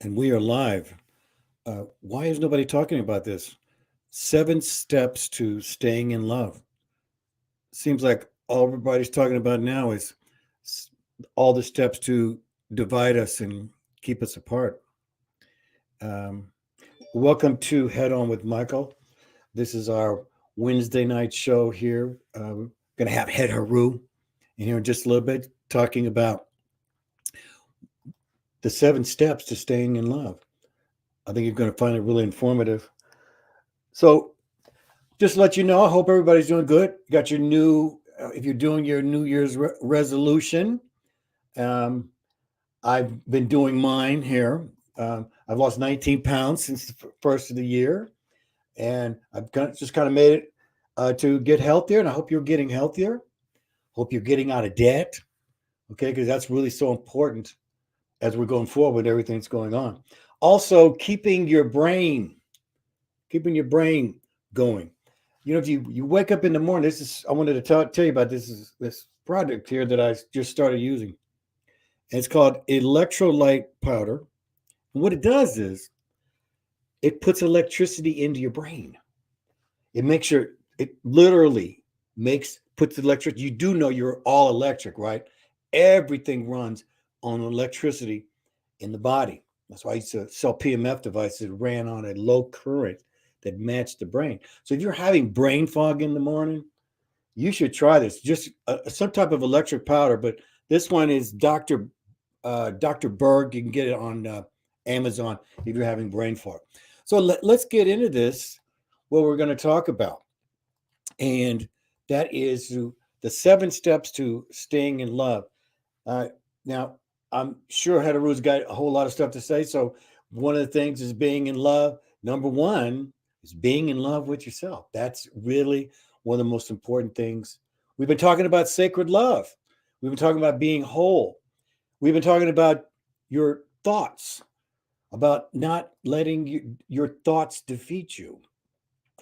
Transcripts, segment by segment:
And we are live. Why is nobody talking about this? 7 steps to staying in love. Seems like all everybody's talking about now is all the steps to divide us and keep us apart. Um, Welcome to Head On with Michael. This is our Wednesday night show here. We're going to have HET-HERU in here in just a little bit, talking about the 7 steps to staying in love. I think you're going to find it really informative. So, just to let you know, I hope everybody's doing good. You got your if you're doing your New Year's resolution, um, I've been doing mine here. I've lost 19 pounds since the first of the year, and just kind of made it to get healthier. And I hope you're getting healthier. Hope you're getting out of debt, okay? Because that's really so important as we're going forward with everything that's going on. Also, keeping your brain going. You know, if you wake up in the morning, I wanted to tell you about this product here that I just started using. And it's called electrolyte powder. And what it does is it puts electricity into your brain. It literally puts electric. You do know you're all electric, right? Everything runs on electricity in the body. That's why I used to sell PMF devices that ran on a low current that matched the brain. So if you're having brain fog in the morning, you should try this. Just some type of electric powder, but this one is Dr. Berg. You can get it on Amazon if you're having brain fog. So let's get into this. What we're going to talk about, and that is the 7 steps to staying in love. Now, I'm sure HET-HERU's got a whole lot of stuff to say. So one of the things is being in love. Number one is being in love with yourself. That's really one of the most important things. We've been talking about sacred love. We've been talking about being whole. We've been talking about your thoughts, about not letting your thoughts defeat you,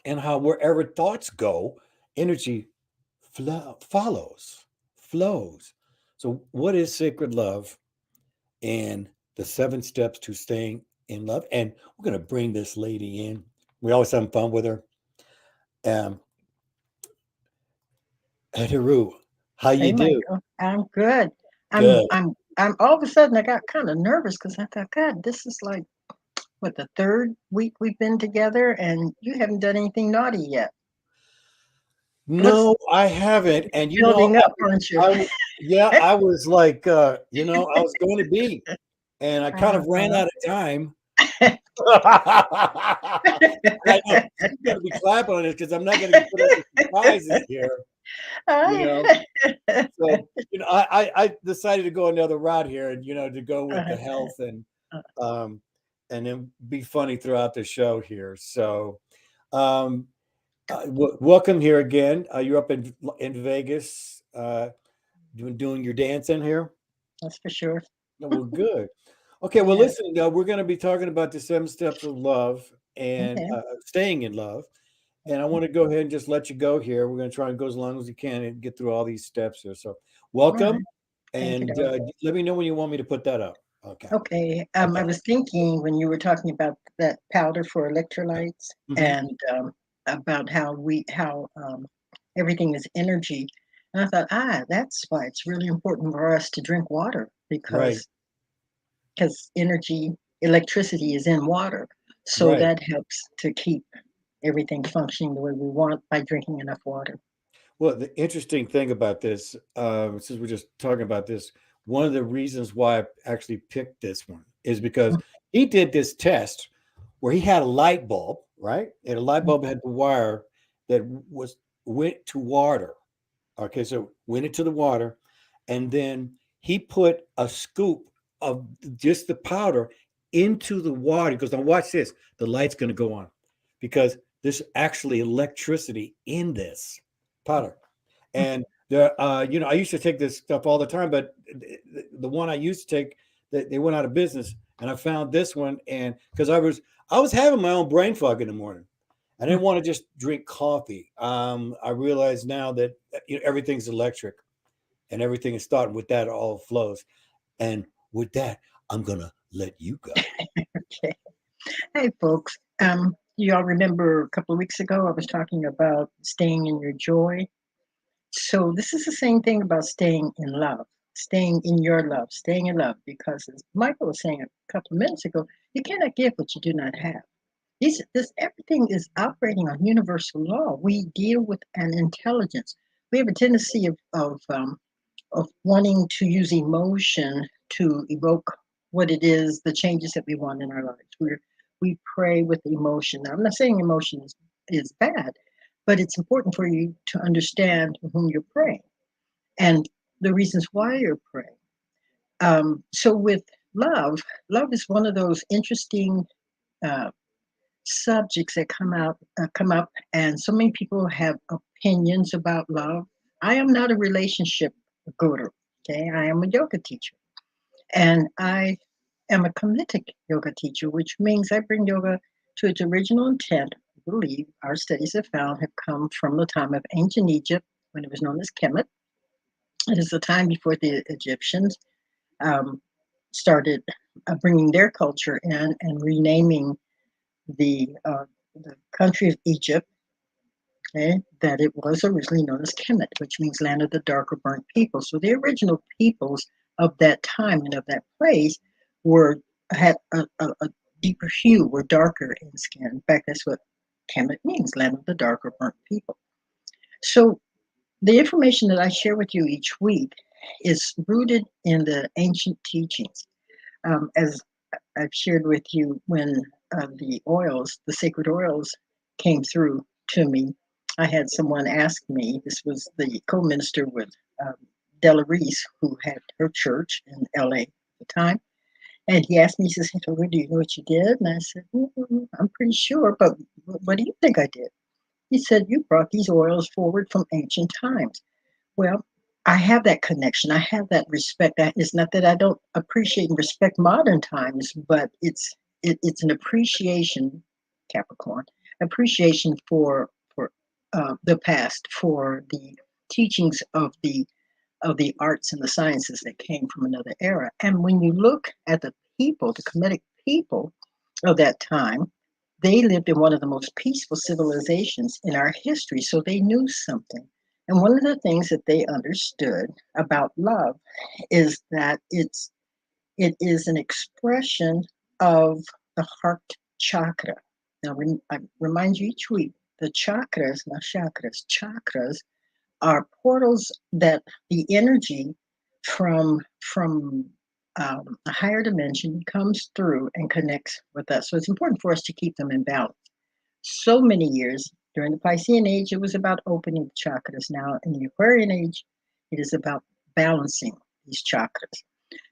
and how wherever thoughts go, energy flows. So, what is sacred love and the 7 steps to staying in love? And we're going to bring this lady in. We always having fun with her. Um, HET-HERU, how you Hey, do? Michael. I'm good. I'm Good. I'm I'm all of a sudden I got kind of nervous because I thought, God, this is like what the third week we've been together and you haven't done anything naughty yet. What's No, I haven't. And building up, aren't you? yeah, I was like, I was going to be, and I kind of ran Uh-huh. out of time. I know she's going to be clapping on this because I'm not going to put any surprises here. You know, so I decided to go another route here, and to go with the health um, and then be funny throughout the show here. So, um, welcome here again. You're up in Vegas, doing your dance in here. That's for sure. No, well, good. Okay, well, Yeah. listen, we're going to be talking about the 7 steps of love and Okay. staying in love. And I want to go ahead and just let you go here. We're going to try and go as long as we can and get through all these steps here. So, All right. welcome, Thank you, and though. let me know when you want me to put that up. Okay. Okay. I Okay. was thinking when you were talking about that powder for electrolytes Hmm. and about how everything is energy. And I thought, that's why it's really important for us to drink water Right. because energy, electricity is in water. So Right. that helps to keep everything functioning the way we want by drinking enough water. Well, the interesting thing about this, since we're just talking about this, one of the reasons why I actually picked this one is because he did this test where he had a light bulb, right? And a light bulb had the wire that went to water. Okay, so went into the water, and then he put a scoop of just the powder into the water. He goes, now watch this. The light's going to go on because there's actually electricity in this powder. And I used to take this stuff all the time, but the one I used to take, they went out of business, and I found this one, and because I was having my own brain fog in the morning. I didn't want to just drink coffee. I realize now that everything's electric, and everything is starting with that. It all flows, and with that, I'm gonna let you go. Okay. Hey, folks. Y'all remember a couple of weeks ago I was talking about staying in your joy? So this is the same thing about staying in love, staying in your love, staying in love, because as Michael was saying a couple of minutes ago, you cannot give what you do not have. This everything is operating on universal law. We deal with an intelligence. We have a tendency of wanting to use emotion to evoke what it is, the changes that we want in our lives. We pray with emotion. Now, I'm not saying emotion is bad, but it's important for you to understand whom you're praying and the reasons why you're praying. So with love, love is one of those interesting uh, subjects that come up, and so many people have opinions about love. I am not a relationship guru. Okay, I am a yoga teacher, and I am a comedic yoga teacher, which means I bring yoga to its original intent. I believe our studies have found have come from the time of ancient Egypt when it was known as Kemet. It is the time before the Egyptians um, started bringing their culture in and renaming the country of Egypt, okay, that it was originally known as Kemet, which means land of the dark or burnt people. So the original peoples of that time and of that place were had a deeper hue, were darker in skin. In fact, that's what Kemet means, land of the dark or burnt people. So the information that I share with you each week is rooted in the ancient teachings. As I've shared with you when the oils, the sacred oils, came through to me. I had someone ask me, this was the co minister with um, Della Reese, who had her church in LA at the time. And he asked me, he says, "Hey, do you know what you did?" And I said, I'm pretty sure, but what do you think I did?" He said, "You brought these oils forward from ancient times." Well, I have that connection. I have that respect. It's not that I don't appreciate and respect modern times, but it's an appreciation, Capricorn, appreciation for the past, for the teachings of the arts and the sciences that came from another era. And when you look at the people, the Kemetic people of that time, they lived in one of the most peaceful civilizations in our history, so they knew something. And one of the things that they understood about love is that it is an expression of the heart chakra. Now, I remind you each week, the chakras, not chakras, chakras are portals that the energy from a higher dimension comes through and connects with us. So it's important for us to keep them in balance. So many years during the Piscean age, it was about opening the chakras. Now in the Aquarian age, it is about balancing these chakras.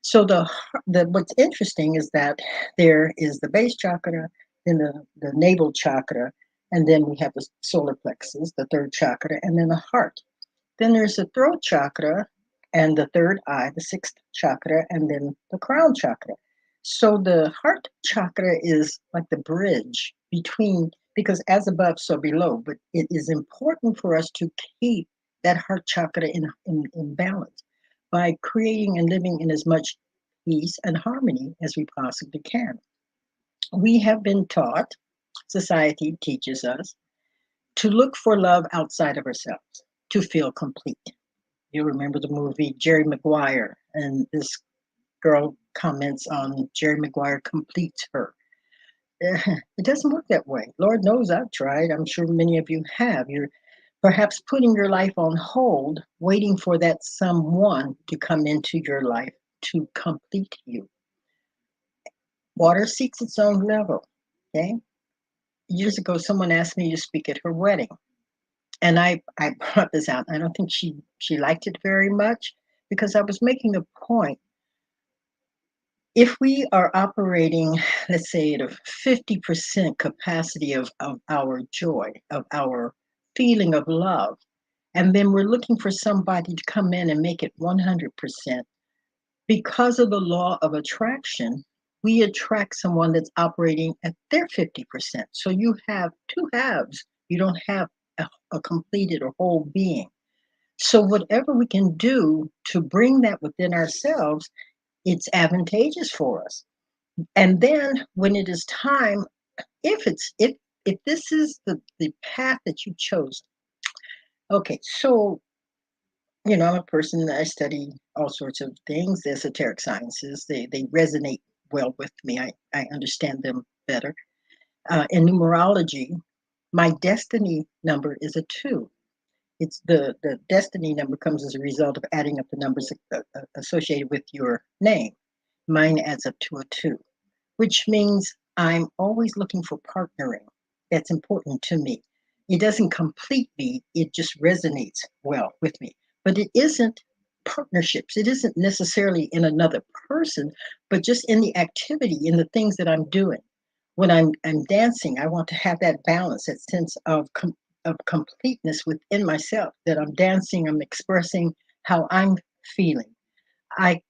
So the what's interesting is that there is the base chakra, then the navel chakra, and then we have the solar plexus, the third chakra, and then the heart. Then there's the throat chakra and the third eye, the sixth chakra, and then the crown chakra. So the heart chakra is like the bridge between, because as above, so below. But it is important for us to keep that heart chakra in balance by creating and living in as much peace and harmony as we possibly can. We have been taught, society teaches us, to look for love outside of ourselves, to feel complete. You remember the movie Jerry Maguire, and this girl comments on Jerry Maguire completes her. It doesn't work that way. Lord knows I've tried. I'm sure many of you have. You're perhaps putting your life on hold, waiting for that someone to come into your life to complete you. Water seeks its own level. Okay. Years ago, someone asked me to speak at her wedding. And I brought this out. I don't think she liked it very much because I was making a point. If we are operating, let's say, at a 50% capacity of our joy, of our feeling of love, and then we're looking for somebody to come in and make it 100%, because of the law of attraction, we attract someone that's operating at their 50%. So you have two halves. You don't have a completed or whole being. So whatever we can do to bring that within ourselves, it's advantageous for us. And then when it is time, if this is the path that you chose, okay, so I'm a person that I study all sorts of things, the esoteric sciences. They resonate well with me. I understand them better. In numerology, my destiny number is a two. It's the destiny number comes as a result of adding up the numbers associated with your name. Mine adds up to a two, which means I'm always looking for partnering. That's important to me. It doesn't complete me, it just resonates well with me. But it isn't partnerships. It isn't necessarily in another person, but just in the activity, in the things that I'm doing. When I'm dancing, I want to have that balance, that sense of completeness within myself, that I'm dancing, I'm expressing how I'm feeling. I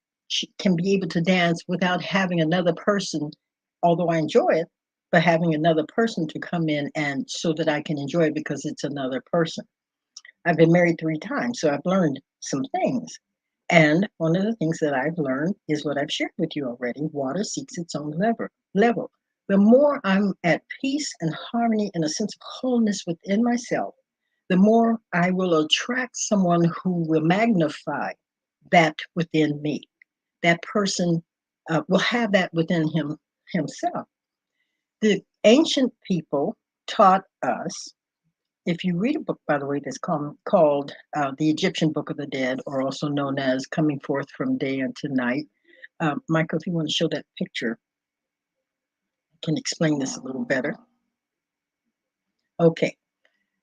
can be able to dance without having another person, although I enjoy it, but having another person to come in and so that I can enjoy it because it's another person. I've been married 3 times, so I've learned some things. And one of the things that I've learned is what I've shared with you already: water seeks its own level. The more I'm at peace and harmony and a sense of wholeness within myself, the more I will attract someone who will magnify that within me. That person will have that within himself. The ancient people taught us, if you read a book, by the way, that's called The Egyptian Book of the Dead, or also known as Coming Forth from Day unto Night. Michael, if you want to show that picture, I can explain this a little better. Okay.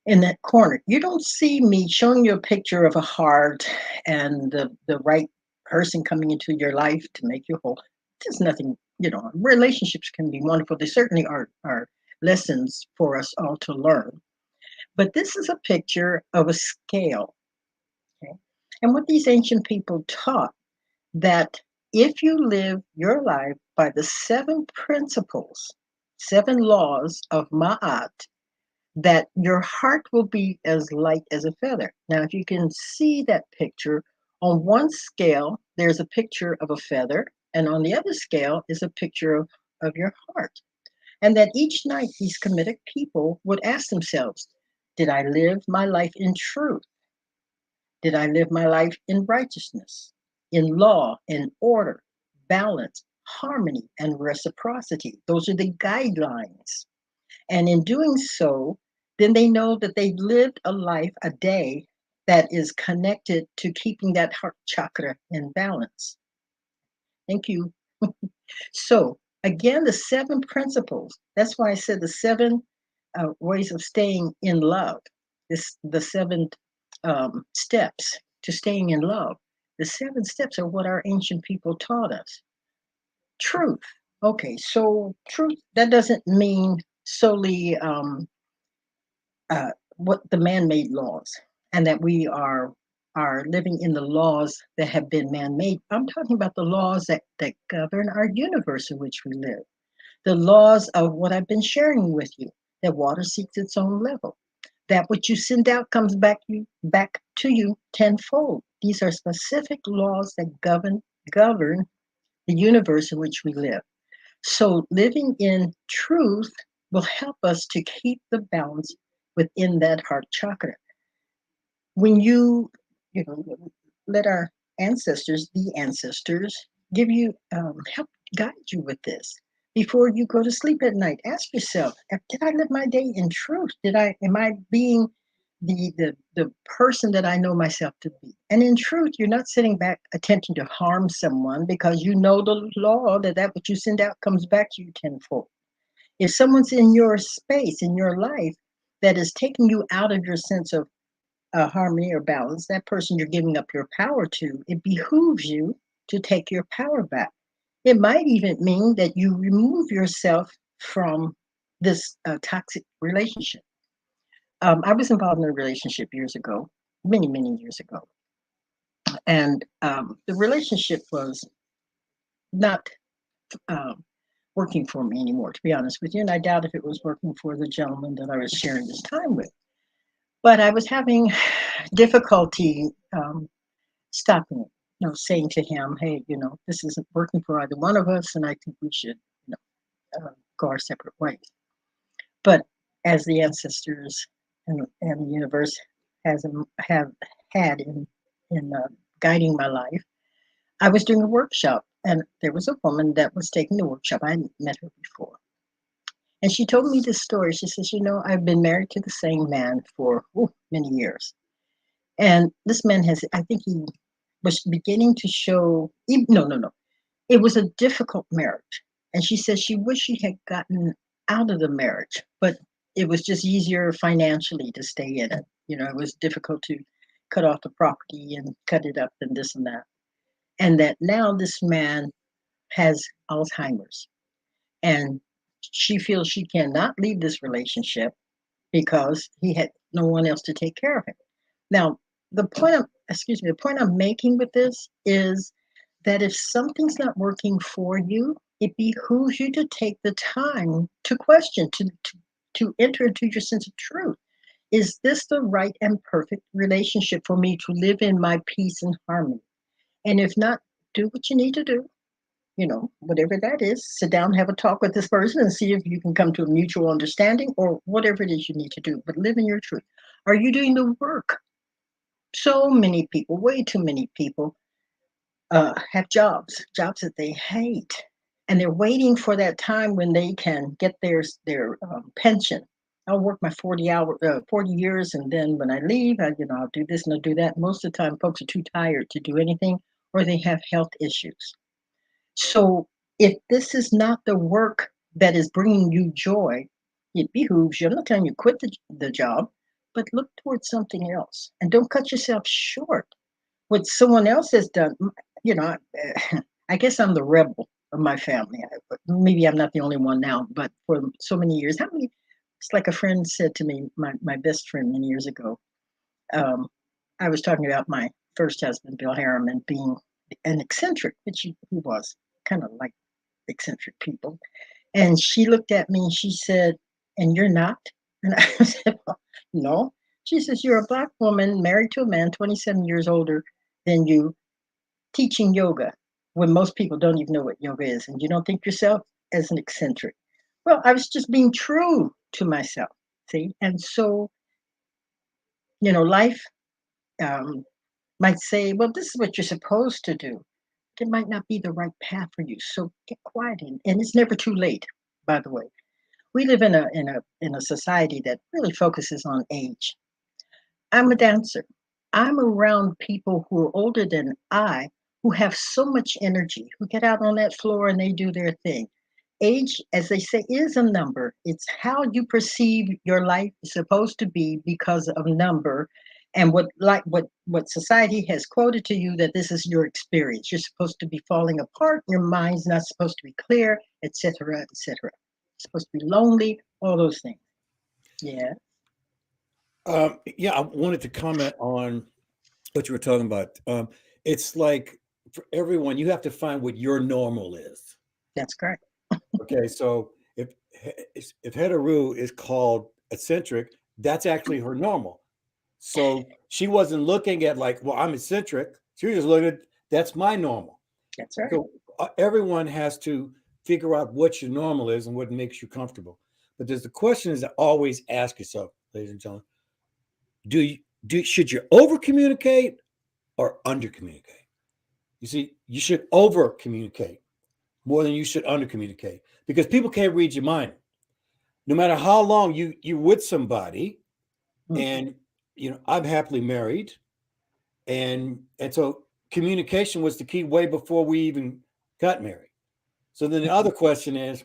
In that corner, you don't see me showing you a picture of a heart and the right person coming into your life to make you whole. There's nothing, relationships can be wonderful. They certainly are lessons for us all to learn. But this is a picture of a scale. Okay? And what these ancient people taught, that if you live your life by the 7 principles, 7 laws of Ma'at, that your heart will be as light as a feather. Now, if you can see that picture, on one scale, there's a picture of a feather, and on the other scale is a picture of your heart. And that each night these committed people would ask themselves, did I live my life in truth? Did I live my life in righteousness, in law, in order, balance, harmony, and reciprocity? Those are the guidelines. And in doing so, then they know that they lived a life, a day that is connected to keeping that heart chakra in balance. Thank you. So, again, the 7 principles. That's why I said the 7 ways of staying in love. The 7 steps to staying in love. The 7 steps are what our ancient people taught us. Truth. Okay, so truth, that doesn't mean solely what the man-made laws, and that we are living in the laws that have been man-made. I'm talking about the laws that govern our universe in which we live. The laws of what I've been sharing with you, that water seeks its own level. That what you send out comes back to you tenfold. These are specific laws that govern the universe in which we live. So living in truth will help us to keep the balance within that heart chakra. When you know, let our ancestors, the ancestors, give you help guide you with this. Before you go to sleep at night, ask yourself: did I live my day in truth? Am I being the person that I know myself to be? And in truth, you're not sitting back attempting to harm someone, because you know the law that what you send out comes back to you tenfold. If someone's in your space, in your life, that is taking you out of your sense of harmony or balance, that person you're giving up your power to, it behooves you to take your power back. It might even mean that you remove yourself from this toxic relationship. I was involved in a relationship years ago, many, many years ago. And the relationship was not um, working for me anymore, to be honest with you. And I doubt if it was working for the gentleman that I was sharing this time with. But I was having difficulty stopping it, saying to him, hey, this isn't working for either one of us, and I think we should go our separate ways. But as the ancestors and the universe have had in guiding my life, I was doing a workshop, and there was a woman that was taking the workshop. I hadn't met her before, and she told me this story. She says, "You know, I've been married to the same man for many years, and this man has. I think he was beginning to show. No, no, no. It was a difficult marriage, and she says she wished she had gotten out of the marriage, but it was just easier financially to stay in it. You know, it was difficult to cut off the property and cut it up and this and that. And that now this man has Alzheimer's, and she feels she cannot leave this relationship because he had no one else to take care of him. Now, the point I'm making with this is that if something's not working for you, it behooves you to take the time to question, to enter into your sense of truth. Is this the right and perfect relationship for me to live in my peace and harmony? And if not, do what you need to do. You know, whatever that is, sit down, have a talk with this person and see if you can come to a mutual understanding or whatever it is you need to do. But live in your truth. Are you doing the work? So many people, way too many people, have jobs that they hate, and they're waiting for that time when they can get their pension. I'll work my 40 years, and then when I leave, I'll do this and I'll do that. Most of the time, folks are too tired to do anything, or they have health issues. So if this is not the work that is bringing you joy, it behooves you. I'm not telling you quit the job, but look towards something else, and don't cut yourself short what someone else has done. You know, I guess I'm the rebel of my family. Maybe I'm not the only one now, but for so many years, how many? It's like a friend said to me, my best friend many years ago. Um, I was talking about my first husband, Bill Harriman, being an eccentric, which he was kind of like eccentric people. And she looked at me and she said, "And you're not?" And I said, "Well, no." She says, "You're a black woman married to a man 27 years older than you, teaching yoga when most people don't even know what yoga is, and you don't think yourself as an eccentric." Well, I was just being true to myself, see? And so, life um, might say, well, this is what you're supposed to do. It might not be the right path for you. So get quiet, and it's never too late, by the way. We live in a society that really focuses on age. I'm a dancer. I'm around people who are older than I, who have so much energy, who get out on that floor and they do their thing. Age, as they say, is a number. It's how you perceive your life is supposed to be because of number, and what society has quoted to you that this is your experience. You're supposed to be falling apart. Your mind's not supposed to be clear, etc., etc. Supposed to be lonely. All those things. Yeah. Yeah, I wanted to comment on what you were talking about. It's like for everyone, you have to find what your normal is. That's correct. Okay, so if HET-HERU is called eccentric, that's actually her normal. So she wasn't looking at like, well, I'm eccentric. She was just looking at that's my normal. That's right. So everyone has to figure out what your normal is and what makes you comfortable. But there's the question is to always ask yourself, ladies and gentlemen, do you should you over communicate or under communicate? You see, you should over communicate more than you should under communicate because people can't read your mind. No matter how long you're with somebody, Mm. and I'm happily married, and so communication was the key way before we even got married. So then the other question is,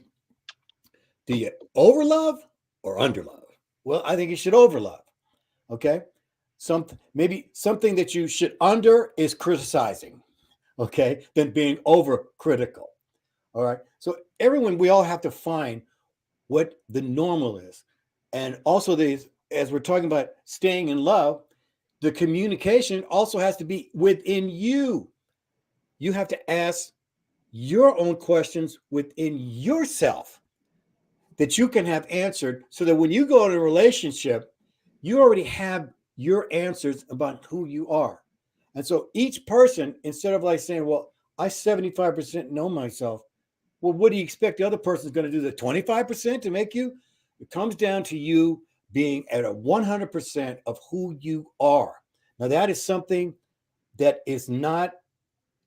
do you overlove or underlove? Well, I think you should overlove. Okay. Maybe something that you should under is criticizing, okay, than being over critical. All right. So everyone, we all have to find what the normal is. And also as we're talking about staying in love, the communication also has to be within you. You have to ask your own questions within yourself that you can have answered so that when you go in a relationship, you already have your answers about who you are. And so each person, instead of like saying, well, I 75% know myself, Well, what do you expect the other person's going to do? The 25% to make you? It comes down to you being at a 100% of who you are. Now, that is something that is not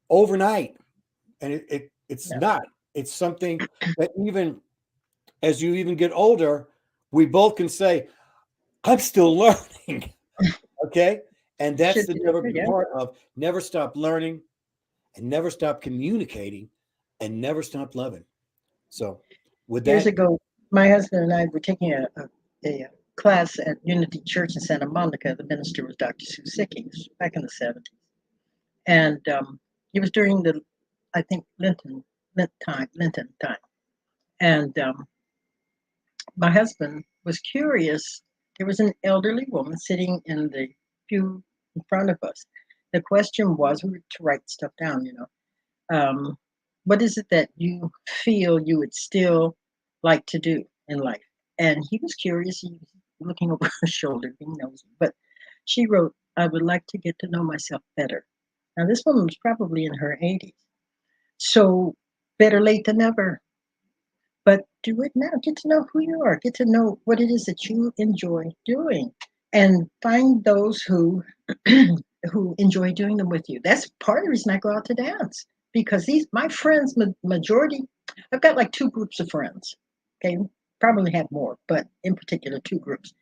overnight, and it's Yeah. not. It's something that even as you even get older, we both can say, I'm still learning. Okay. And that's Should the be never there, be yeah. part of never stop learning and never stop communicating and never stop loving. So, with Years that, ago, my husband and I were taking a class at Unity Church in Santa Monica. The minister was Dr. Susicki back in the 70s. And it was during the, I think, Lenten time. And my husband was curious. There was an elderly woman sitting in the pew in front of us. The question was, we were to write stuff down, um, what is it that you feel you would still like to do in life? And he was curious. He was looking over her shoulder, being nosy. But she wrote, I would like to get to know myself better. Now, this woman was probably in her 80s. So, better late than never. But do it now. Get to know who you are. Get to know what it is that you enjoy doing, and find those who who enjoy doing them with you. That's part of the reason I go out to dance, because these my friends, majority, I've got like two groups of friends. Okay, probably have more, but in particular two groups.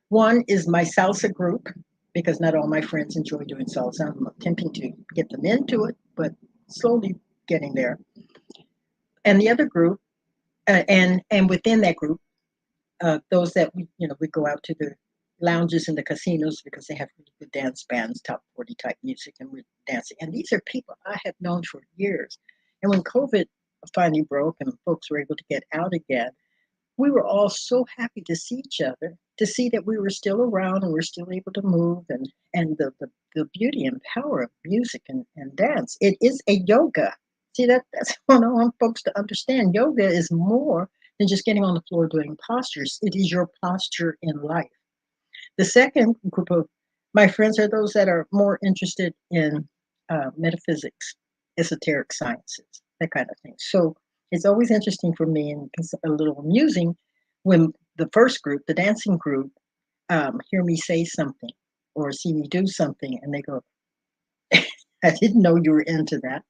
One is my salsa group, because not all my friends enjoy doing salsa. I'm attempting to get them into it, but slowly getting there. And the other group, and within that group, those that we go out to the lounges and the casinos because they have really good dance bands, top 40 type music, and we're dancing. And these are people I have known for years. And when COVID finally broke and folks were able to get out again, we were all so happy to see each other, to see that we were still around and we're still able to move, and the beauty and power of music and dance. It is a yoga. See, that's what I want folks to understand. Yoga is more than just getting on the floor doing postures. It is your posture in life. The second group of my friends are those that are more interested in metaphysics, esoteric sciences, that kind of thing. So it's always interesting for me, and it's a little amusing when the first group, the dancing group, hear me say something or see me do something, and they go, I didn't know you were into that.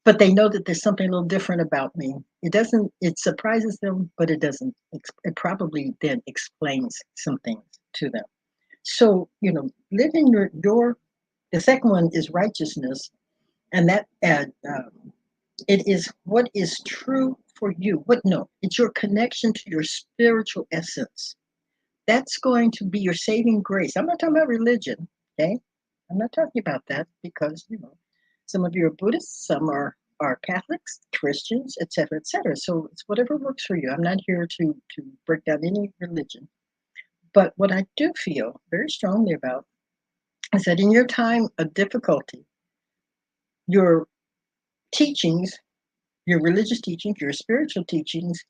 But they know that there's something a little different about me. It surprises them, but it doesn't, it probably then explains some things to them. So, live in the second one is righteousness, and that it is what is true for you. No, it's your connection to your spiritual essence. That's going to be your saving grace. I'm not talking about religion, okay? I'm not talking about that because, some of you are Buddhists, some are Catholics, Christians, et cetera, et cetera. So it's whatever works for you. I'm not here to break down any religion. But what I do feel very strongly about is that in your time of difficulty, your teachings, your religious teachings, your spiritual teachings,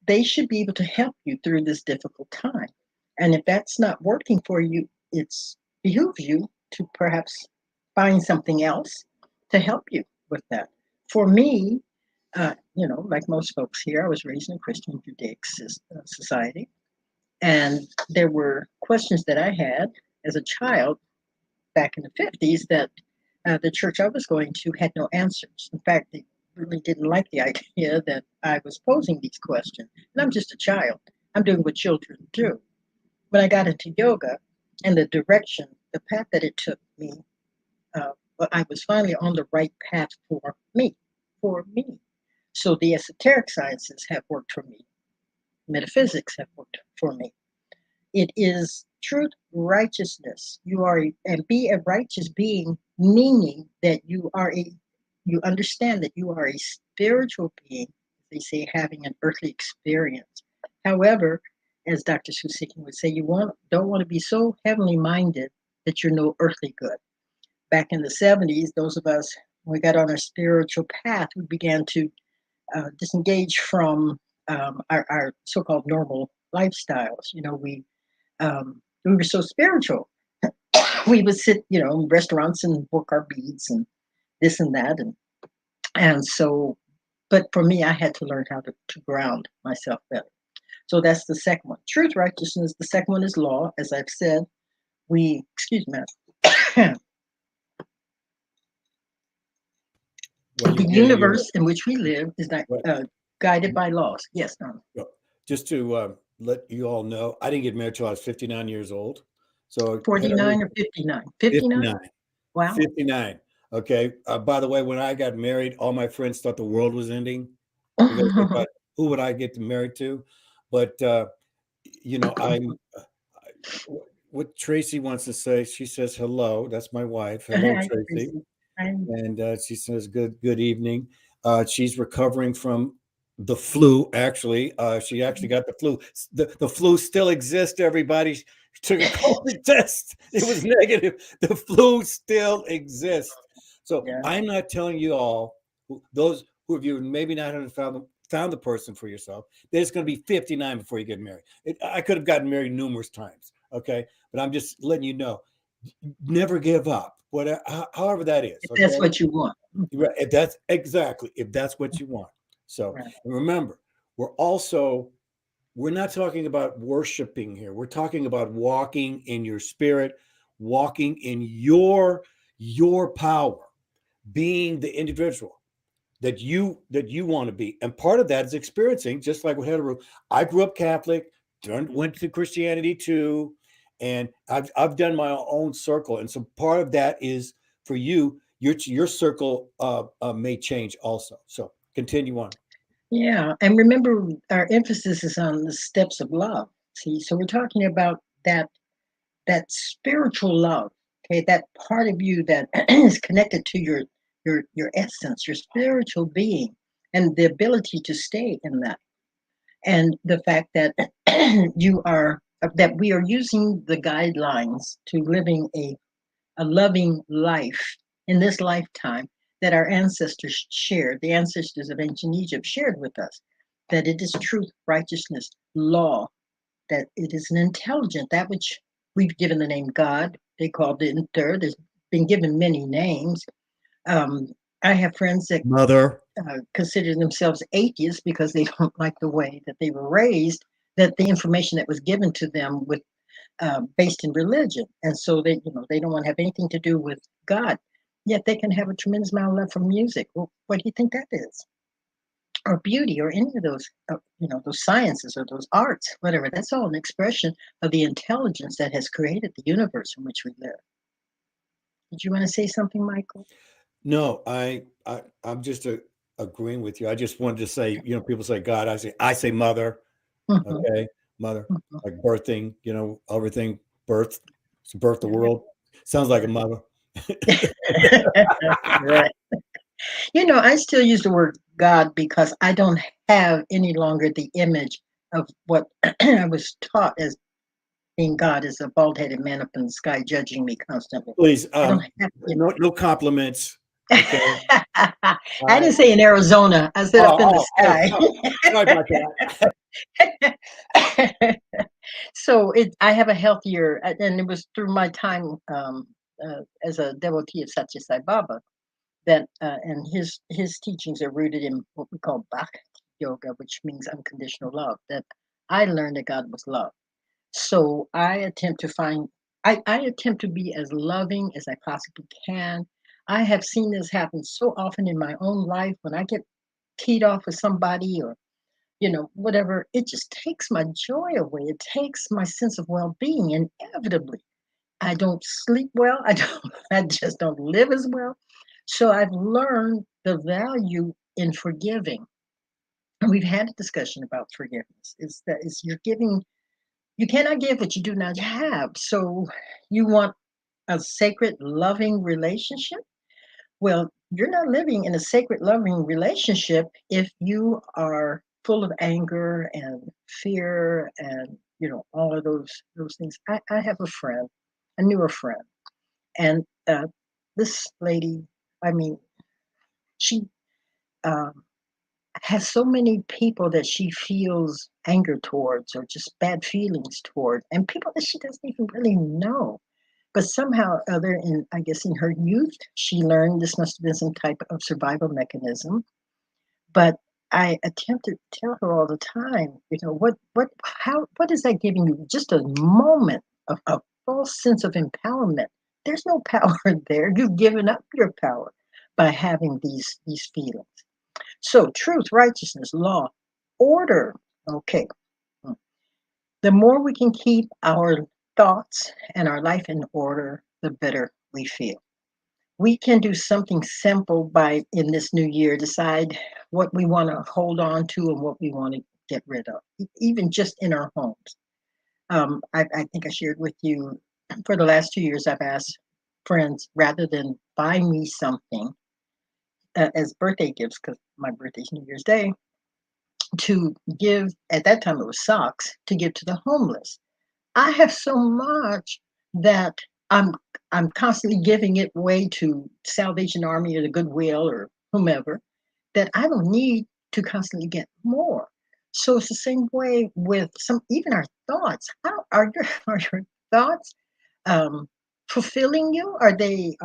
they should be able to help you through this difficult time. And if that's not working for you, it's behooves you to perhaps find something else to help you with that. For me, like most folks here, I was raised in a Christian Judaic society, and there were questions that I had as a child back in the 50s that the church I was going to had no answers. In fact, they really didn't like the idea that I was posing these questions. And I'm just a child. I'm doing what children do. When I got into yoga and the direction, the path that it took me, well, I was finally on the right path for me, for me. So the esoteric sciences have worked for me. Metaphysics have worked for me. It is truth, righteousness. You are and be a righteous being, meaning that you understand that you are a spiritual being, they say, having an earthly experience. However, as Dr. Susiki would say, don't want to be so heavenly minded that you're no earthly good. Back in the 70s, those of us, when we got on our spiritual path, we began to disengage from our so-called normal lifestyles. We were so spiritual. We would sit, in restaurants and work our beads and this and that, and so But for me, I had to learn how to ground myself better. So that's the second one. Truth, righteousness. The second one is law. As I've said, excuse me, Well, you're the getting your universe in which we live is not what? guided by laws. Yes, no. Well, just to let you all know, I didn't get married till I was 59 years old. So head over 49 or 59? 59? 59. Wow. 59. Okay. By the way, when I got married, all my friends thought the world was ending because they thought, who would I get married to? But I'm what Tracy wants to say. She says hello. That's my wife. Hello, Hi, Tracy. Tracy. I'm And she says good evening. She's recovering from the flu. Actually, she actually got the flu. The flu still exists. Everybody, she took a COVID test. It was negative. The flu still exists. So yeah. I'm not telling you all, those who of you maybe not have found the person for yourself, that it's going to be 59 before you get married. I could have gotten married numerous times. Okay, but I'm just letting you know, never give up, whatever, however that is. If that's Okay, what you want. right? If that's exactly, if that's what you want. So Right. and remember, we're not talking about worshiping here. We're talking about walking in your spirit, walking in your power, being the individual that you want to be. And part of that is experiencing, just like with HET-HERU. I grew up Catholic, went to Christianity too, and I've done my own circle. And so part of that is for you, your circle may change also. So continue on. Yeah. And remember, our emphasis is on the steps of love. See, so we're talking about that spiritual love, okay, that part of you that is connected to your essence, your spiritual being, and the ability to stay in that, and the fact that you are that we are using the guidelines to living a loving life in this lifetime that our ancestors shared, the ancestors of ancient Egypt shared with us, that it is truth, righteousness, law, that it is an intelligent, that which we've given the name God. They called it in third. There's been given many names. Um, I have friends that Mother. consider themselves atheists because they don't like the way that they were raised, that the information that was given to them with based in religion, and so they don't want to have anything to do with God. Yet they can have a tremendous amount of love for music. Well, what do you think that is? Or beauty, or any of those, those sciences or those arts, whatever. That's all an expression of the intelligence that has created the universe in which we live. Did you want to say something, Michael? No, I'm just agreeing with you. I just wanted to say, people say God, I say mother. Hmm. Okay, mother, Hmm. like birthing, everything birth, to birth the Yeah. world. Sounds like a mother. Right. I still use the word God because I don't have any longer the image of what I was taught as being God is a bald headed man up in the sky judging me constantly. Please, I don't have, no compliments. Okay. I I didn't say in Arizona. I said up in the sky. sorry about that. So I have a healthier, and it was through my time as a devotee of Satya Sai Baba that, and his teachings are rooted in what we call Bhakti yoga, which means unconditional love. That I learned that God was love. So I attempt to be as loving as I possibly can. I have seen this happen so often in my own life when I get teed off with somebody, or whatever, it just takes my joy away. It takes my sense of well-being. Inevitably, I don't sleep well. I just don't live as well. So I've learned the value in forgiving. And we've had a discussion about forgiveness. Is you're giving, you cannot give what you do not have. So you want a sacred, loving relationship? Well, you're not living in a sacred, loving relationship if you are full of anger and fear and all of those things. I have a friend, a newer friend, and this lady, I mean, she um, has so many people that she feels anger towards or just bad feelings toward, and people that she doesn't even really know. But somehow or other, I guess in her youth, she learned this must have been some type of survival mechanism But I attempt to tell her all the time, what is that giving you? Just a moment of a false sense of empowerment. There's no power there. You've given up your power by having these feelings. So truth, righteousness, law, order. Okay. The more we can keep our thoughts and our life in order, the better we feel. We can do something simple by in this new year decide what we want to hold on to and what we want to get rid of, even just in our homes. I think I shared with you for the last 2 years, I've asked friends rather than buy me something as birthday gifts, because my birthday's New Year's Day, to give, at that time it was socks, to give to the homeless. I have so much that I'm I'm constantly giving it away to Salvation Army or the Goodwill or whomever that I don't need to constantly get more. So it's the same way with some even our thoughts. How are your are your thoughts um, fulfilling you? Are they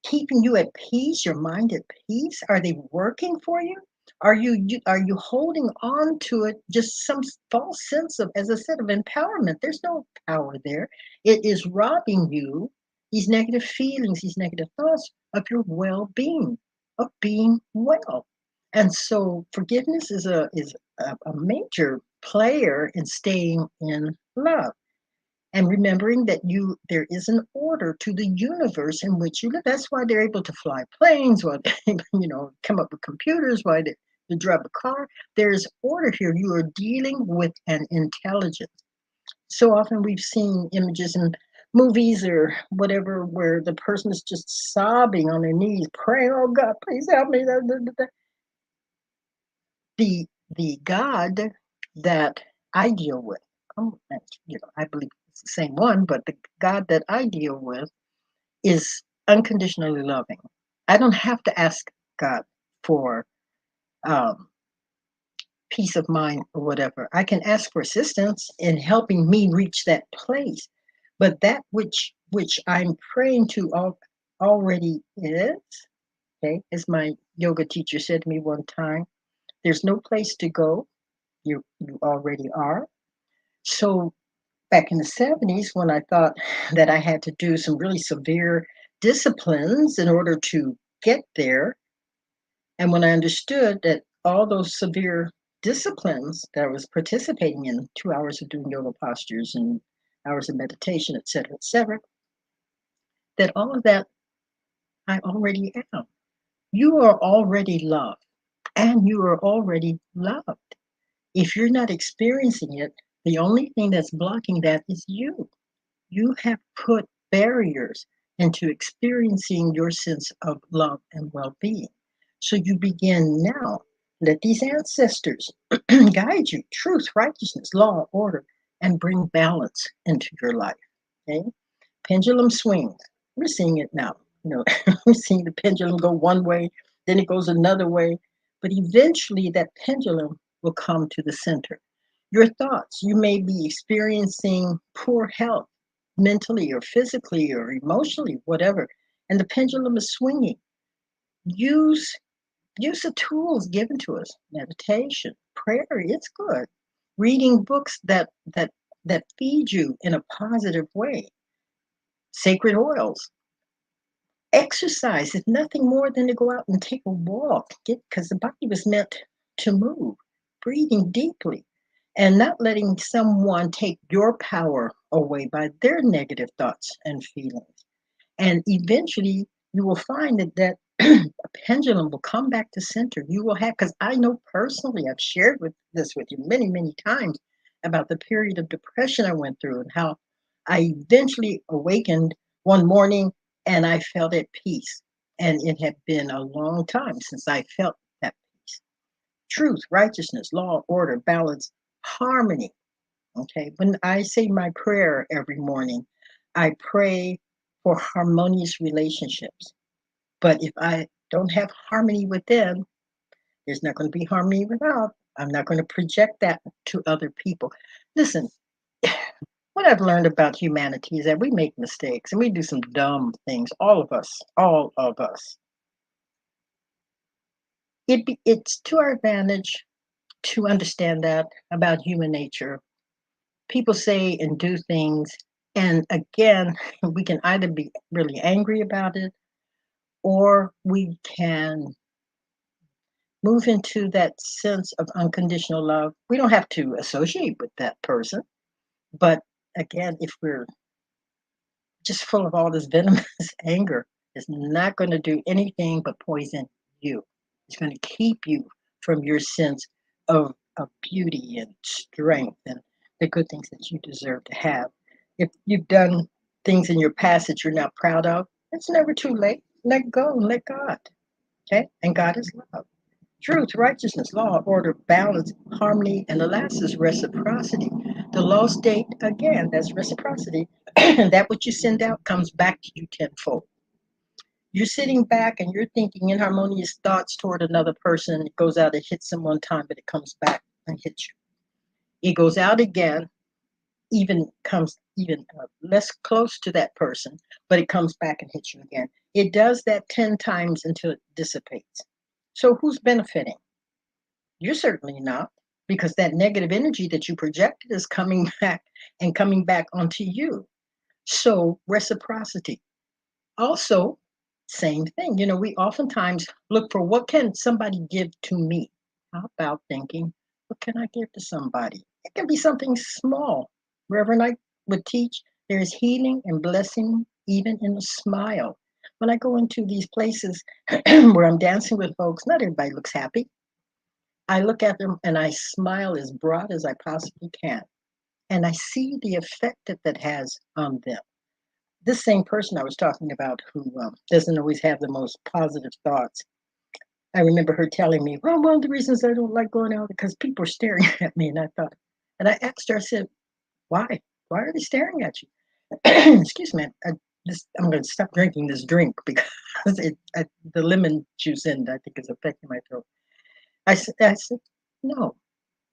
keeping you at peace? Your mind at peace? Are they working for you? Are you holding on to it just some false sense of, as I said, of empowerment? There's no power there. It is robbing you these negative feelings, these negative thoughts of your well-being, of being well. And so forgiveness is a major player in staying in love and remembering that there is an order to the universe in which you live. That's why they're able to fly planes, why they come up with computers, why they drive a car. There's order here. You are dealing with an intelligence. So often we've seen images in movies or whatever where the person is just sobbing on their knees, praying, "Oh God, please help me." The the God that I deal with, I believe it's the same one, but the God that I deal with is unconditionally loving. I don't have to ask God for um, peace of mind or whatever. I can ask for assistance in helping me reach that place. But that which I'm praying to already is, okay, as my yoga teacher said to me one time, there's no place to go. You already are. So back in the 70s, when I thought that I had to do some really severe disciplines in order to get there, and when I understood that all those severe disciplines that I was participating in, 2 hours of doing yoga postures and hours of meditation, et cetera, that all of that I already am. You are already loved, and you are already loved. If you're not experiencing it, the only thing that's blocking that is you. You have put barriers into experiencing your sense of love and well being. So you begin now. Let these ancestors guide you truth, righteousness, law, order, and bring balance into your life. Okay? Pendulum swings. We're seeing it now. We're seeing the pendulum go one way, then it goes another way. But eventually, that pendulum will come to the center. Your thoughts, you may be experiencing poor health mentally or physically or emotionally, whatever, and the pendulum is swinging. Use use the tools given to us. Meditation, prayer, it's good. Reading books that feed you in a positive way. Sacred oils, exercise is nothing more than to go out and take a walk, because the body was meant to move, breathing deeply, and not letting someone take your power away by their negative thoughts and feelings. And eventually, you will find that a pendulum will come back to center. You will have, because I know personally, I've shared this with you many, many times about the period of depression I went through and how I eventually awakened one morning and I felt at peace. And it had been a long time since I felt that peace. Truth, righteousness, law, order, balance, harmony. Okay. When I say my prayer every morning, I pray for harmonious relationships. But if I don't have harmony within, there's not going to be harmony without. I'm not going to project that to other people. Listen, what I've learned about humanity is that we make mistakes and we do some dumb things. All of us, all of us. It's to our advantage to understand that about human nature. People say and do things, and again, we can either be really angry about it, or we can move into that sense of unconditional love. We don't have to associate with that person, but again, if we're just full of all this venomous anger, it's not going to do anything but poison you. It's going to keep you from your sense of beauty and strength and the good things that you deserve to have. If you've done things in your past that you're not proud of, it's never too late. Let go and let God. Okay? And God is love. Truth, righteousness, law, order, balance, harmony, and the last is reciprocity. The law state, again, that's reciprocity. That which you send out comes back to you tenfold. You're sitting back and you're thinking inharmonious thoughts toward another person. It goes out, it hits them one time, but it comes back and hits you. It goes out again, even comes even less close to that person, but it comes back and hits you again. It does that 10 times until it dissipates. So who's benefiting? You're certainly not, because that negative energy that you projected is coming back and coming back onto you. So, reciprocity. Also, same thing. We oftentimes look for what can somebody give to me? How about thinking, what can I give to somebody? It can be something small. Reverend I would teach there is healing and blessing even in a smile. When I go into these places where I'm dancing with folks, not everybody looks happy. I look at them and I smile as broad as I possibly can. And I see the effect that that has on them. This same person I was talking about who doesn't always have the most positive thoughts. I remember her telling me, well, one of the reasons I don't like going out because people are staring at me. And I asked her, I said, why? Why are they staring at you? Excuse me. I'm going to stop drinking this drink because the lemon juice in it, I think, is affecting my throat. I said, no,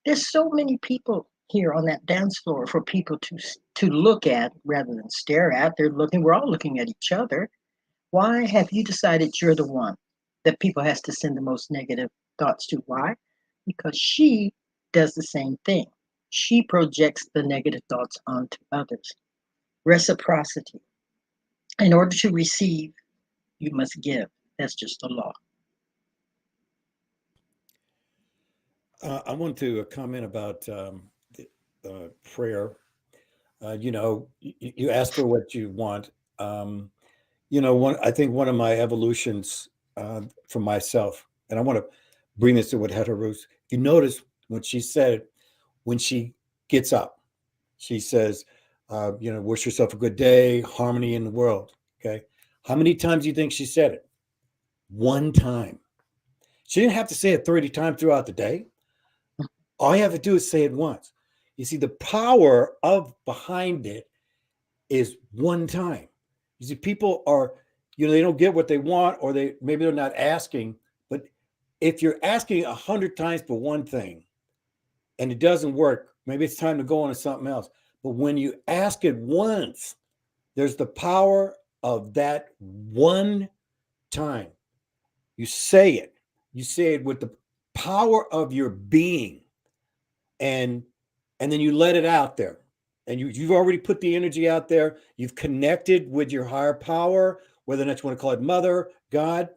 there's so many people here on that dance floor for people to look at rather than stare at. They're looking. We're all looking at each other. Why have you decided you're the one that people has to send the most negative thoughts to? Why? Because she does the same thing. She projects the negative thoughts onto others. Reciprocity. In order to receive, you must give. That's just the law. I want to comment about prayer. You ask for what you want. I think one of my evolutions for myself, and I want to bring this to what HET-HERU. You notice when she said, when she gets up, she says, wish yourself a good day, harmony in the world. Okay. How many times do you think she said it? One time. She didn't have to say it 30 times throughout the day. All you have to do is say it once. You see, the power of behind it is one time. You see, people are, they don't get what they want, or maybe they're not asking. But if you're asking 100 times for one thing and it doesn't work, maybe it's time to go on to something else. But when you ask it once, there's the power of that one time. You say it with the power of your being, and then you let it out there, and you've already put the energy out there. You've connected with your higher power, whether that's you want to call it mother, God.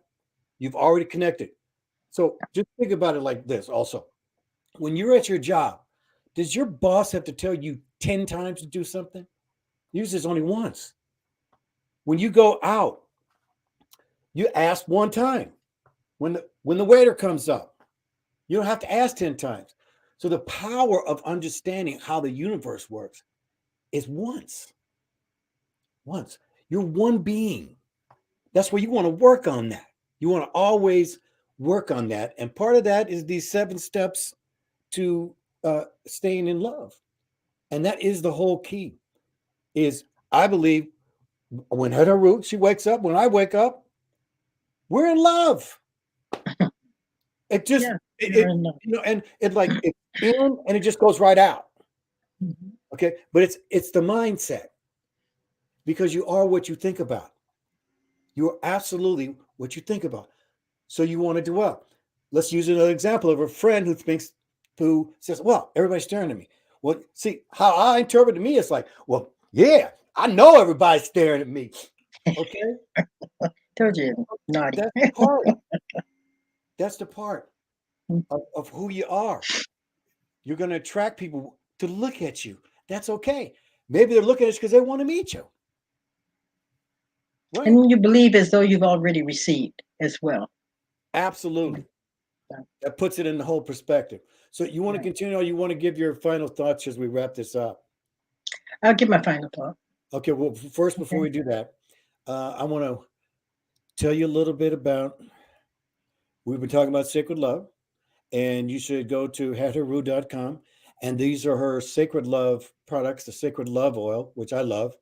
You've already connected. So just think about it like this also. When you're at your job, does your boss have to tell you 10 times to do something? Usually it's only once. When you go out, you ask one time. When the waiter comes up, you don't have to ask 10 times. So the power of understanding how the universe works is once. Once. You're one being. That's where you want to work on that. You want to always work on that. And part of that is these 7 steps to staying in love. And that is the whole key. Is I believe when HET-HERU, she wakes up, when I wake up, we're in love. It just Yeah, you're it enough. and it like it's in and it just goes right out. Mhm. Okay. But it's the mindset, because you are what you think about. You are absolutely what you think about. So you want to do well. let's use another example of a friend who says, "Well, everybody's staring at me." Well, see how I interpret to me, it's like, "Well, yeah, I know everybody's staring at me." Okay, Told you, naughty. that's the part. That's the part of who you are. You're going to attract people to look at you. That's okay. Maybe they're looking at you because they want to meet you. Right? And you believe as though you've already received as well. Absolutely. Right. That puts it in the whole perspective. So you want to Right. continue, or you want to give your final thoughts as we wrap this up? I'll give my final thought. Okay. Well, first, before Okay. we do that, I want to tell you a little bit about. We've been talking about sacred love, and you should go to HET-HERU.com. And these are her sacred love products, the sacred love oil, which I love.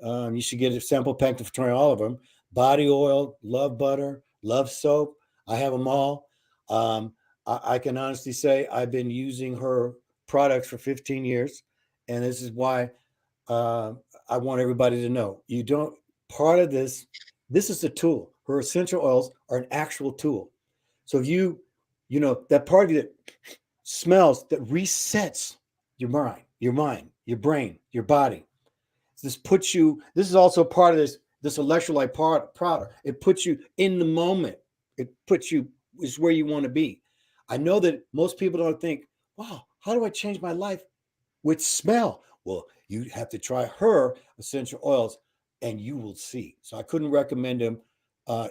You should get a sample pack to try all of them. Body oil, love butter, love soap. I have them all. I can honestly say I've been using her products for 15 years. And this is why uh, I want everybody to know. You don't, part of this is a tool. Her essential oils are an actual tool. So if that part of you that smells, that resets your brain, your body, this is also part of this electrolyte product. It puts you in the moment. It puts you is where you want to be. I know that most people don't think, wow, how do I change my life with smell? Well, you have to try her essential oils and you will see. So I couldn't recommend them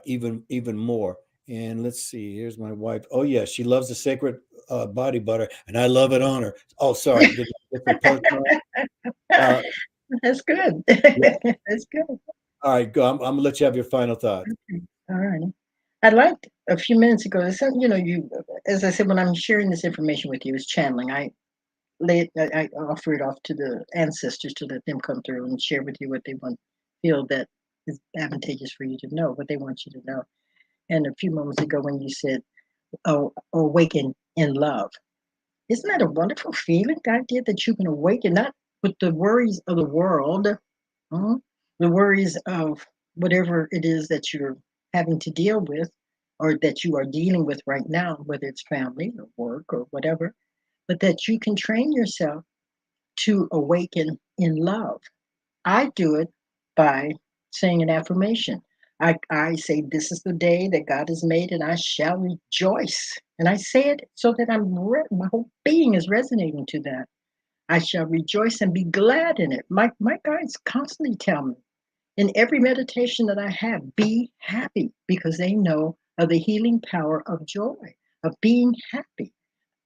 even more. And let's see, here's my wife. Oh yeah, she loves the sacred body butter, and I love it on her. Oh, sorry, different personal. Uh, That's good. yeah. That's good. All right, go. I'm gonna let you have your final thought. Okay. All right. I liked a few minutes ago. You, as I said, when I'm sharing this information with you, it's channeling. I offer it off to the ancestors to let them come through and share with you what they want, feel that is advantageous for you to know, what they want you to know. And a few moments ago, when you said, "Oh, awaken in love," isn't that a wonderful feeling? The idea that you can awaken, not with the worries of the world, mhm, the worries of whatever it is that you're having to deal with or that you are dealing with right now, whether it's family or work or whatever, but that you can train yourself to awaken in love. I do it by saying an affirmation. I say, "This is the day that God has made, and I shall rejoice." And I say it so that my whole being is resonating to that. I shall rejoice and be glad in it. My guides constantly tell me in every meditation that I have, be happy, because they know of the healing power of joy, of being happy.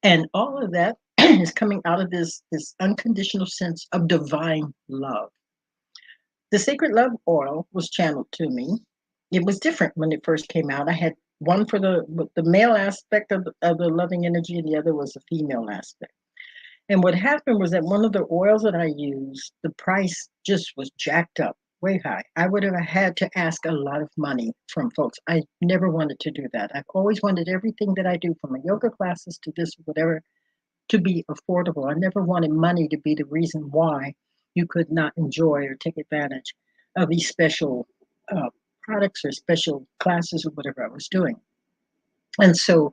And all of that is coming out of this unconditional sense of divine love. The Sacred Love Oil was channeled to me. It was different when it first came out. I had one for the male aspect of the loving energy, and the other was the female aspect. And what happened was that one of the oils that I used, the price just was jacked up, way high. I would have had to ask a lot of money from folks. I never wanted to do that. I've always wanted everything that I do, from my yoga classes to this, whatever, to be affordable. I never wanted money to be the reason why you could not enjoy or take advantage of these special uh, products or special classes or whatever I was doing. And so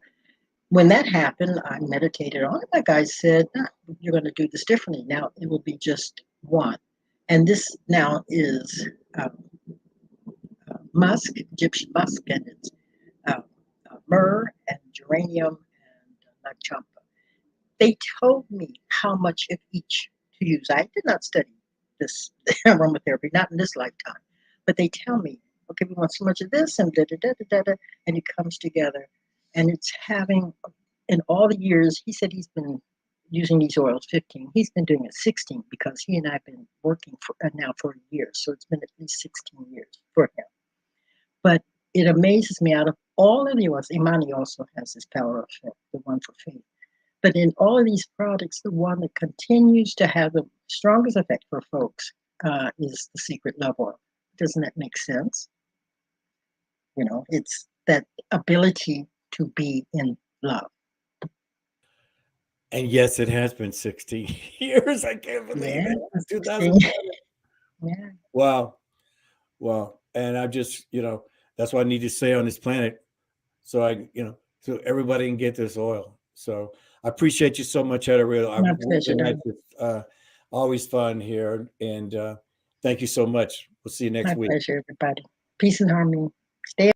when that happened, I meditated on it. My guy said, "Nah, you're going to do this differently. Now it will be just one." And this now is um, musk, Egyptian musk, and it's uh, myrrh and geranium and nagchampa. They told me how much of each to use. I did not study this aromatherapy, not in this lifetime, but they tell me, okay, we want so much of this, and da da da da da, and it comes together, and it's having, in all the years, he said he's been using these oils 15. He's been doing it 16 because he and I have been working for now for a year, so it's been at least 16 years for him. But it amazes me, out of all of the oils, Imani also has this power effect, the one for faith. But in all of these products, the one that continues to have the strongest effect for folks is the Secret Love Oil. Doesn't that make sense? It's that ability to be in love. And yes, it has been 16 years. I can't believe Yeah, it. It's 16. 2007. Yeah, Wow. Wow. And I'm just, that's what I need to say on this planet. So so everybody can get this oil. So I appreciate you so much, HET-HERU. My Wednesday pleasure, nights darling. is always fun here, and thank you so much. We'll see you next My week. pleasure, everybody. Peace and harmony. Stay.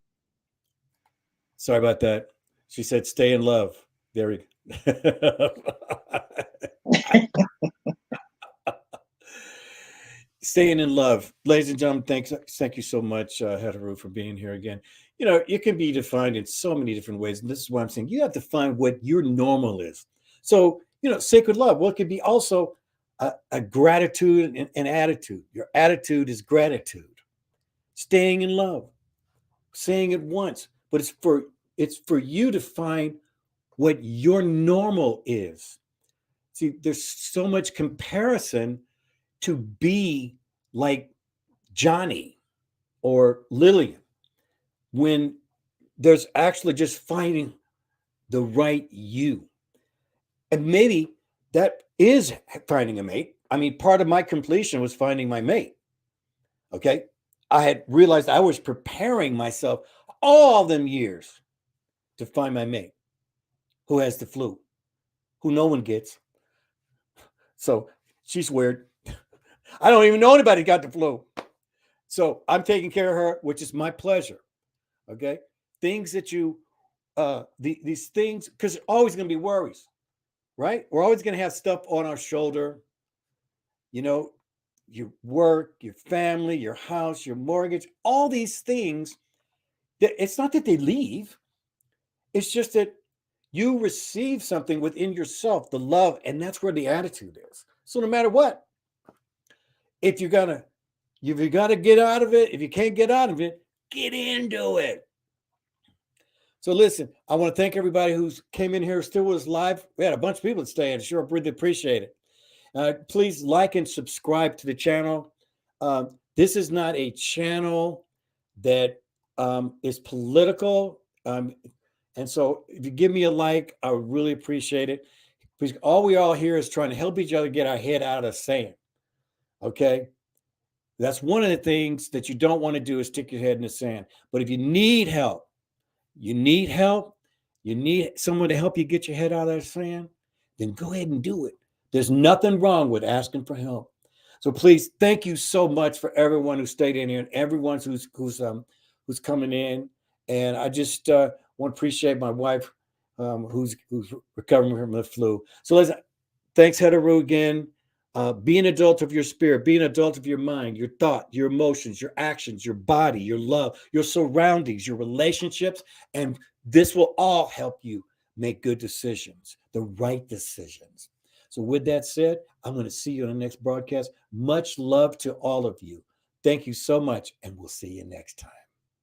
Sorry about that. She said, "Stay in love." There we go. Staying in love, ladies and gentlemen. Thank you so much, HET-HERU, for being here again. It can be defined in so many different ways, and this is why I'm saying you have to find what your normal is. So, sacred love. Well, it could be also a gratitude and attitude. Your attitude is gratitude. Staying in love, saying it once, but it's for you to find what your normal is. See, there's so much comparison to be like Johnny or Lillian when there's actually just finding the right you. And maybe that is finding a mate. I mean, part of my completion was finding my mate. Okay. I had realized I was preparing myself all them years to find my mate who has the flu, who no one gets. So she's weird. I don't even know anybody got the flu. So I'm taking care of her, which is my pleasure. Okay. Things that these things, because there's always going to be worries, right? We're always going to have stuff on our shoulder, you know, your work, your family, your house, your mortgage, all these things. It's not that they leave. It's just that you receive something within yourself, the love, and that's where the attitude is. So no matter what, if you're gonna, if you got to get out of it, if you can't get out of it, get into it. So listen, I want to thank everybody who's came in here, still was live. We had a bunch of people that stayed. I sure really appreciate it. Please like and subscribe to the channel. This is not a channel that is political. And so if you give me a like, I would really appreciate it. Because all we all here is trying to help each other get our head out of sand. Okay. That's one of the things that you don't want to do is stick your head in the sand. But if you need help, you need someone to help you get your head out of the sand, then go ahead and do it. There's nothing wrong with asking for help. So please, thank you so much for everyone who stayed in here and everyone who's coming in. And I just want to appreciate my wife who's recovering from the flu. So thanks, HET-HERU, again. Be an adult of your spirit, be an adult of your mind, your thought, your emotions, your actions, your body, your love, your surroundings, your relationships. And this will all help you make good decisions, the right decisions. So with that said, I'm going to see you on the next broadcast. Much love to all of you. Thank you so much, and we'll see you next time.